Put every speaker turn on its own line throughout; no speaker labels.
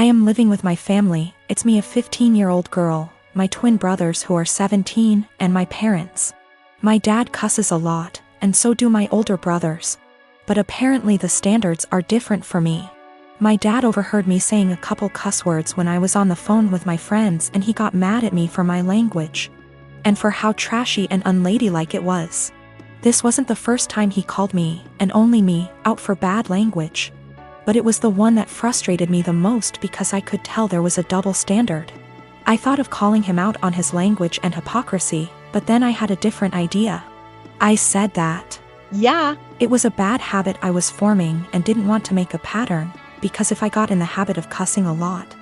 I am living with my family. It's me, a 15-year-old girl, my twin brothers who are 17, and my parents. My dad cusses a lot, and so do my older brothers. But apparently the standards are different for me. My dad overheard me saying a couple cuss words when I was on the phone with my friends, and he got mad at me for my language. And for how trashy and unladylike it was. This wasn't the first time he called me, and only me, out for bad language. But it was the one that frustrated me the most because I could tell there was a double standard. I thought of calling him out on his language and hypocrisy, but then I had a different idea. I said that, yeah, it was a bad habit I was forming and didn't want to make a pattern, because if I got in the habit of cussing a lot,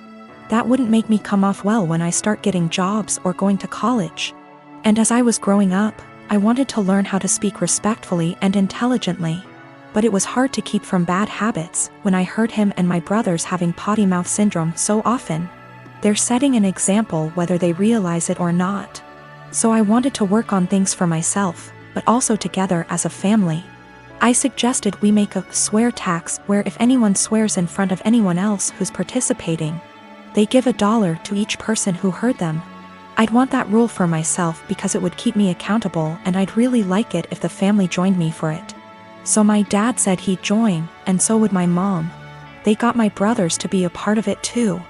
that wouldn't make me come off well when I start getting jobs or going to college. And as I was growing up, I wanted to learn how to speak respectfully and intelligently. But it was hard to keep from bad habits when I heard him and my brothers having potty mouth syndrome so often. They're setting an example whether they realize it or not. So I wanted to work on things for myself, but also together as a family. I suggested we make a swear tax where if anyone swears in front of anyone else who's participating, they give $1 to each person who heard them. I'd want that rule for myself because it would keep me accountable, and I'd really like it if the family joined me for it. So my dad said he'd join, and so would my mom. They got my brothers to be a part of it too.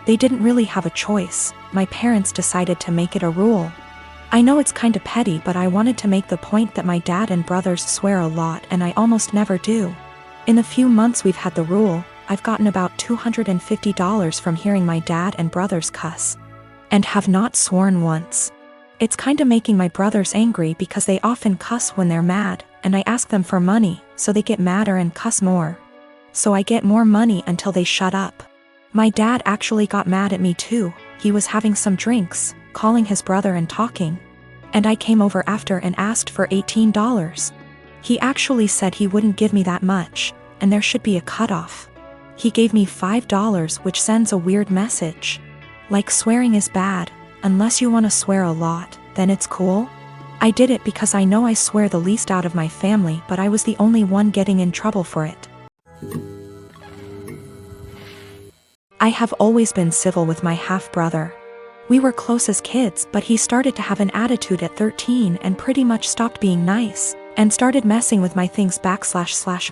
They didn't really have a choice. My parents decided to make it a rule. I know it's kinda petty, but I wanted to make the point that my dad and brothers swear a lot and I almost never do. In the few months we've had the rule, I've gotten about $250 from hearing my dad and brothers cuss. And have not sworn once. It's kinda making my brothers angry because they often cuss when they're mad, and I ask them for money, so they get madder and cuss more. So I get more money until they shut up. My dad actually got mad at me too. He was having some drinks, calling his brother and talking. And I came over after and asked for $18. He actually said he wouldn't give me that much, and there should be a cutoff. He gave me $5, which sends a weird message. Like swearing is bad, unless you want to swear a lot, then it's cool. I did it because I know I swear the least out of my family, but I was the only one getting in trouble for it. I have always been civil with my half-brother. We were close as kids, but he started to have an attitude at 13 and pretty much stopped being nice, and started messing with my things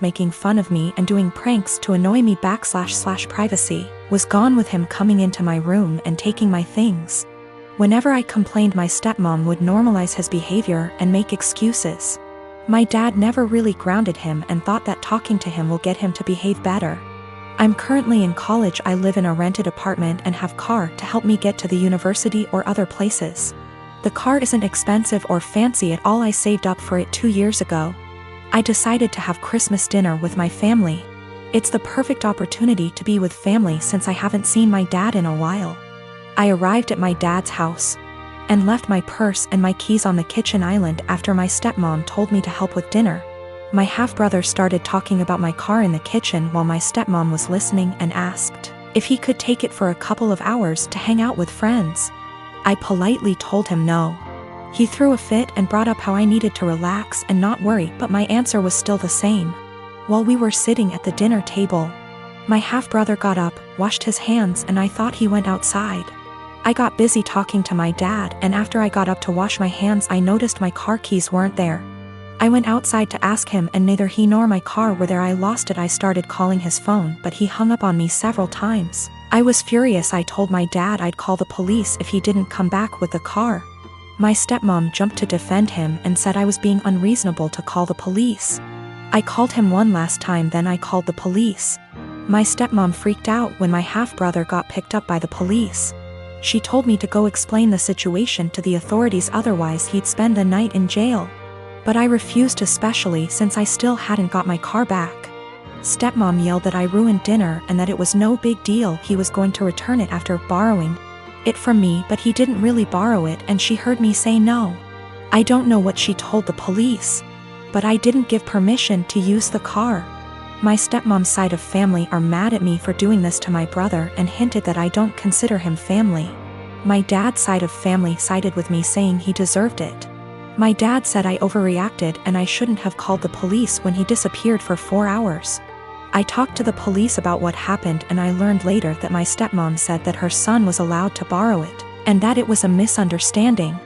/ making fun of me and doing pranks to annoy me / privacy, was gone with him coming into my room and taking my things. Whenever I complained, my stepmom would normalize his behavior and make excuses. My dad never really grounded him and thought that talking to him will get him to behave better. I'm currently in college. I live in a rented apartment and have car to help me get to the university or other places. The car isn't expensive or fancy at all. I saved up for it 2 years ago. I decided to have Christmas dinner with my family. It's the perfect opportunity to be with family since I haven't seen my dad in a while. I arrived at my dad's house and left my purse and my keys on the kitchen island after my stepmom told me to help with dinner. My half-brother started talking about my car in the kitchen while my stepmom was listening and asked if he could take it for a couple of hours to hang out with friends. I politely told him no. He threw a fit and brought up how I needed to relax and not worry, but my answer was still the same. While we were sitting at the dinner table, my half-brother got up, washed his hands, and I thought he went outside. I got busy talking to my dad, and after I got up to wash my hands, I noticed my car keys weren't there. I went outside to ask him, and neither he nor my car were there. I lost it. I started calling his phone, but he hung up on me several times. I was furious. I told my dad I'd call the police if he didn't come back with the car. My stepmom jumped to defend him and said I was being unreasonable to call the police. I called him one last time, then I called the police. My stepmom freaked out when my half-brother got picked up by the police. She told me to go explain the situation to the authorities, otherwise he'd spend the night in jail. But I refused, especially since I still hadn't got my car back. Stepmom yelled that I ruined dinner and that it was no big deal. He was going to return it after borrowing it from me, but he didn't really borrow it, and she heard me say no. I don't know what she told the police, but I didn't give permission to use the car. My stepmom's side of family are mad at me for doing this to my brother and hinted that I don't consider him family. My dad's side of family sided with me, saying he deserved it. My dad said I overreacted and I shouldn't have called the police when he disappeared for 4 hours. I talked to the police about what happened, and I learned later that my stepmom said that her son was allowed to borrow it, and that it was a misunderstanding.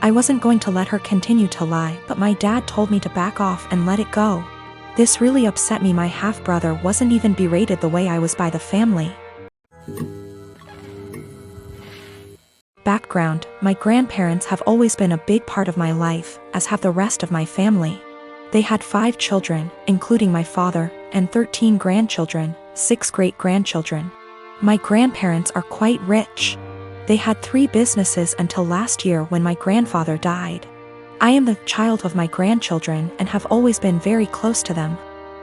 I wasn't going to let her continue to lie, but my dad told me to back off and let it go. This really upset me. My half-brother wasn't even berated the way I was by the family. Background: my grandparents have always been a big part of my life, as have the rest of my family. They had 5 children, including my father, and 13 grandchildren, 6 great-grandchildren. My grandparents are quite rich. They had 3 businesses until last year when my grandfather died. I am the child of my grandchildren and have always been very close to them.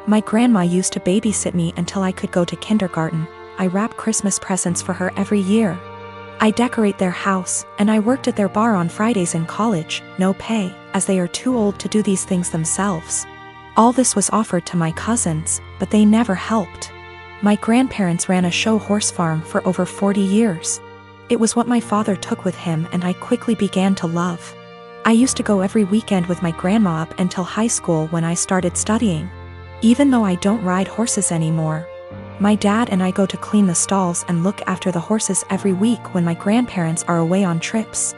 My grandma used to babysit me until I could go to kindergarten. I wrap Christmas presents for her every year. I decorate their house, and I worked at their bar on Fridays in college, no pay, as they are too old to do these things themselves. All this was offered to my cousins, but they never helped. My grandparents ran a show horse farm for over 40 years. It was what my father took with him, and I quickly began to love. I used to go every weekend with my grandma up until high school when I started studying. Even though I don't ride horses anymore, my dad and I go to clean the stalls and look after the horses every week when my grandparents are away on trips.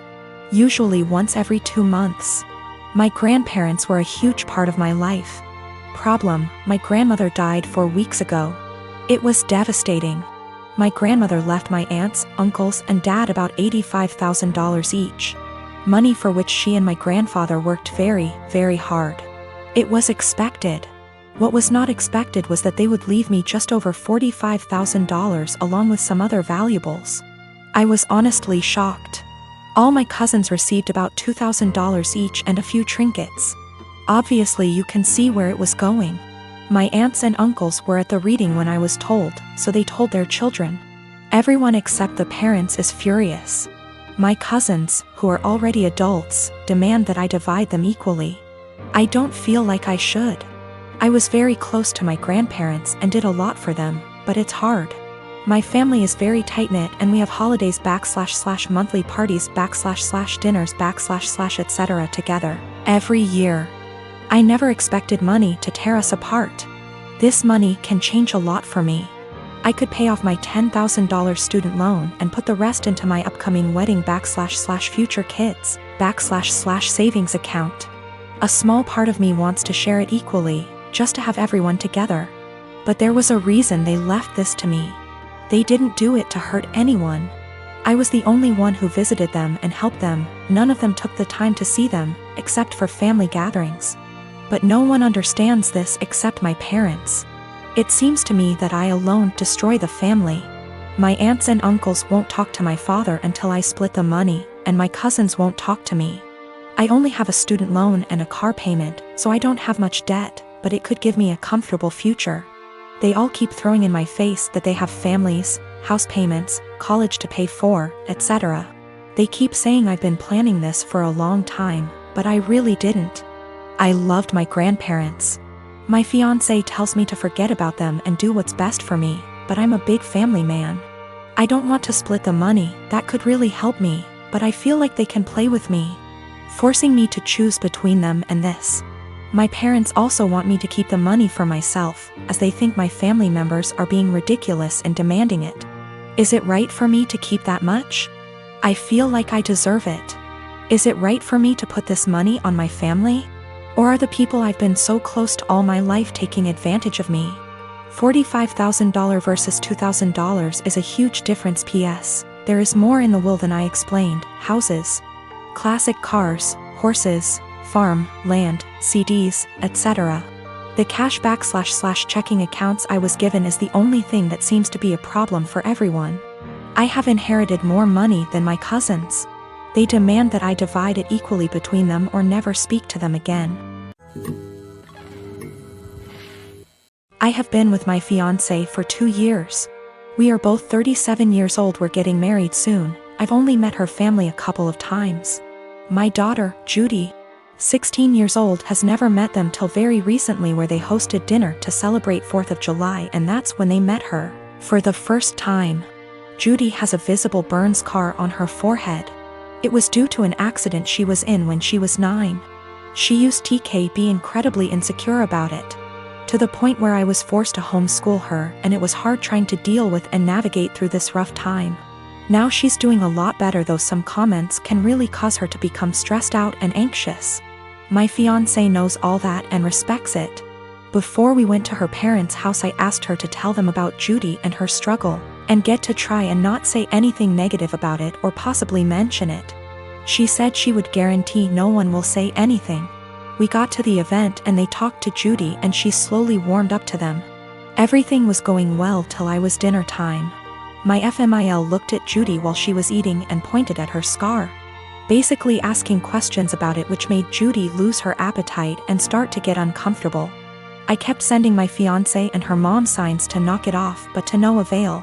Usually once every 2 months. My grandparents were a huge part of my life. Problem: my grandmother died 4 weeks ago. It was devastating. My grandmother left my aunts, uncles, and dad about $85,000 each. Money for which she and my grandfather worked very, very hard. It was expected. What was not expected was that they would leave me just over $45,000 along with some other valuables. I was honestly shocked. All my cousins received about $2,000 each and a few trinkets. Obviously you can see where it was going. My aunts and uncles were at the reading when I was told, so they told their children. Everyone except the parents is furious. My cousins, who are already adults, demand that I divide them equally. I don't feel like I should. I was very close to my grandparents and did a lot for them, but it's hard. My family is very tight-knit, and we have holidays / monthly parties / dinners / etc. together every year. I never expected money to tear us apart. This money can change a lot for me. I could pay off my $10,000 student loan and put the rest into my upcoming wedding / future kids / savings account. A small part of me wants to share it equally, just to have everyone together. But there was a reason they left this to me. They didn't do it to hurt anyone. I was the only one who visited them and helped them. None of them took the time to see them, except for family gatherings. But no one understands this except my parents. It seems to me that I alone destroy the family. My aunts and uncles won't talk to my father until I split the money, and my cousins won't talk to me. I only have a student loan and a car payment, so I don't have much debt, but it could give me a comfortable future. They all keep throwing in my face that they have families, house payments, college to pay for, etc. They keep saying I've been planning this for a long time, but I really didn't. I loved my grandparents. My fiancé tells me to forget about them and do what's best for me, but I'm a big family man. I don't want to split the money. That could really help me, but I feel like they can play with me, forcing me to choose between them and this. My parents also want me to keep the money for myself, as they think my family members are being ridiculous in demanding it. Is it right for me to keep that much? I feel like I deserve it. Is it right for me to put this money on my family? Or are the people I've been so close to all my life taking advantage of me? $45,000 versus $2,000 is a huge difference. P.S. There is more in the will than I explained. Houses, classic cars, horses, farm, land, CDs, etc. The cashback / checking accounts I was given is the only thing that seems to be a problem for everyone. I have inherited more money than my cousins. They demand that I divide it equally between them or never speak to them again. I have been with my fiancé for 2 years. We are both 37 years old. We're getting married soon. I've only met her family a couple of times. My daughter, Judy, 16 years old, has never met them till very recently, where they hosted dinner to celebrate 4th of July, and that's when they met her for the first time. Judy has a visible burn scar on her forehead. It was due to an accident she was in when she was 9. She used to be incredibly insecure about it. to the point where I was forced to homeschool her, and it was hard trying to deal with and navigate through this rough time. Now she's doing a lot better, though some comments can really cause her to become stressed out and anxious. My fiancé knows all that and respects it. Before we went to her parents' house, I asked her to tell them about Judy and her struggle, and get to try and not say anything negative about it or possibly mention it. She said she would guarantee no one will say anything. We got to the event and they talked to Judy and she slowly warmed up to them. Everything was going well till I was dinner time. My FMIL looked at Judy while she was eating and pointed at her scar, basically asking questions about it, which made Judy lose her appetite and start to get uncomfortable. I kept sending my fiancé and her mom signs to knock it off, but to no avail.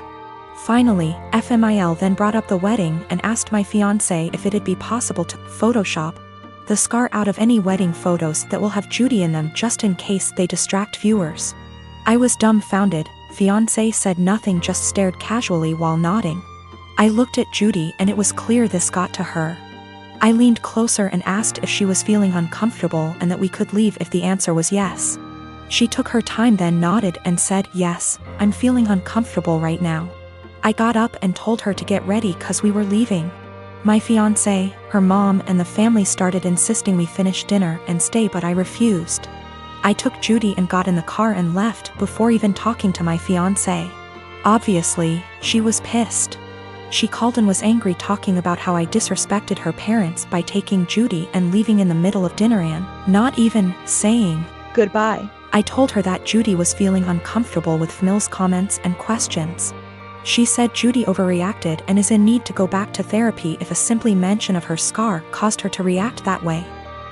Finally, FMIL then brought up the wedding and asked my fiancé if it'd be possible to Photoshop the scar out of any wedding photos that will have Judy in them, just in case they distract viewers. I was dumbfounded. Fiancé said nothing, just stared casually while nodding. I looked at Judy and it was clear this got to her. I leaned closer and asked if she was feeling uncomfortable and that we could leave if the answer was yes. She took her time, then nodded and said, "Yes, I'm feeling uncomfortable right now." I got up and told her to get ready cause we were leaving. My fiancé, her mom and the family started insisting we finish dinner and stay, but I refused. I took Judy and got in the car and left before even talking to my fiancé. Obviously, she was pissed. She called and was angry, talking about how I disrespected her parents by taking Judy and leaving in the middle of dinner and not even saying goodbye. I told her that Judy was feeling uncomfortable with Mills' comments and questions. She said Judy overreacted and is in need to go back to therapy if a simply mention of her scar caused her to react that way.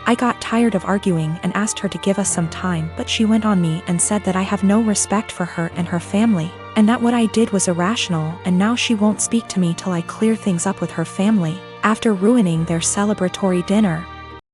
I got tired of arguing and asked her to give us some time, but she went on me and said that I have no respect for her and her family, and that what I did was irrational, and now she won't speak to me till I clear things up with her family, after ruining their celebratory dinner.